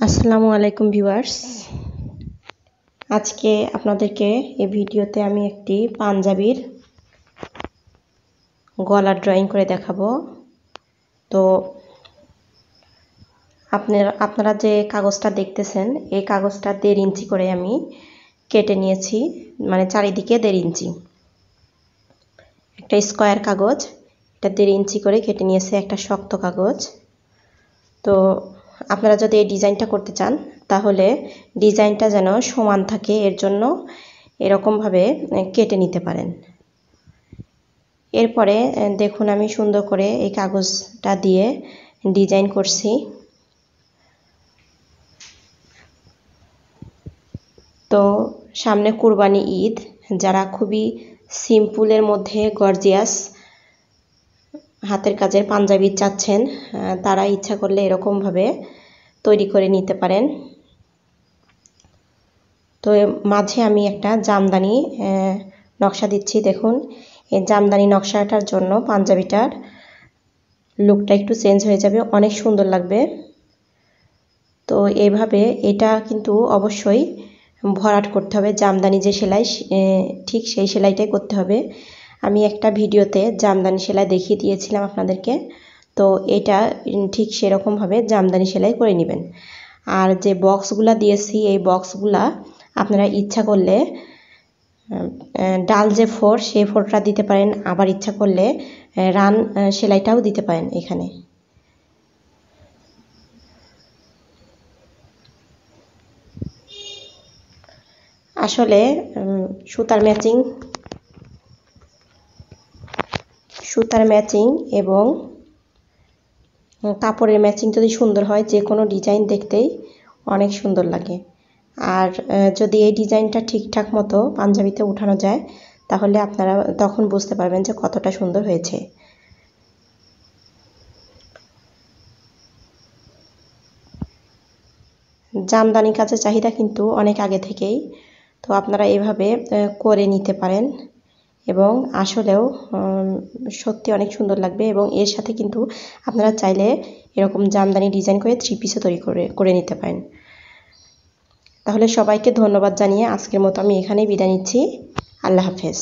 আসসালামু আলাইকুম ভিউয়ার্স। আজকে আপনাদেরকে এই ভিডিওতে আমি একটি পাঞ্জাবির গলার ড্রয়িং করে দেখাবো। তো আপনারা যে কাগজটা দেখতেছেন এই কাগজটা 1.5 ইঞ্চি করে আমি কেটে নিয়েছি, মানে চারিদিকে 1.5 ইঞ্চি। একটা স্কোয়ার কাগজ, এটা 1.5 ইঞ্চি করে কেটে নিয়েছে, একটা শক্ত কাগজ। তো আপনারা যদি এই ডিজাইনটা করতে চান তাহলে ডিজাইনটা যেন সমান থাকে, এর জন্য এরকমভাবে কেটে নিতে পারেন। এরপরে দেখুন আমি সুন্দর করে এই কাগজটা দিয়ে ডিজাইন করছি। তো সামনে কুরবানি ঈদ, যারা খুবই সিম্পলের মধ্যে গর্জিয়াস হাতের কাজের পাঞ্জাবি চাচ্ছেন তারা ইচ্ছা করলে এরকমভাবে তৈরি করে নিতে পারেন। তো মাঝে আমি একটা জামদানি নকশা দিচ্ছি। দেখুন এই জামদানি নকশাটার জন্য পাঞ্জাবিটার লুকটা একটু চেঞ্জ হয়ে যাবে, অনেক সুন্দর লাগবে। তো এইভাবে এটা কিন্তু অবশ্যই ভরাট করতে হবে, জামদানি যে সেলাই ঠিক সেই সেলাইটাই করতে হবে। আমি একটা ভিডিওতে জামদানি সেলাই দেখিয়ে দিয়েছিলাম আপনাদেরকে, তো এটা ঠিক সেরকমভাবে জামদানি সেলাই করে নেবেন। আর যে বক্সগুলা দিয়েছি এই বক্সগুলা আপনারা ইচ্ছা করলে ডাল যে ফোর সেই ফোরটা দিতে পারেন, আবার ইচ্ছা করলে রান সেলাইটাও দিতে পারেন এখানে। আসলে সুতার ম্যাচিং এবং কাপড়ের ম্যাচিং যদি সুন্দর হয়, যে কোনো ডিজাইন দেখতেই অনেক সুন্দর লাগে। আর যদি এই ডিজাইনটা ঠিকঠাক মতো পাঞ্জাবিতে উঠানো যায় তাহলে আপনারা তখন বুঝতে পারবেন যে কতটা সুন্দর হয়েছে। জামদানি কাজের চাহিদা কিন্তু অনেক আগে থেকেই, তো আপনারা এভাবে করে নিতে পারেন এবং আসলেও সত্যি অনেক সুন্দর লাগবে। এবং এর সাথে কিন্তু আপনারা চাইলে এরকম জামদানি ডিজাইন করে 3 পিসও তৈরি করে নিতে পারেন। তাহলে সবাইকে ধন্যবাদ জানিয়ে আজকের মতো আমি এখানেই বিদায় নিচ্ছি। আল্লাহ হাফেজ।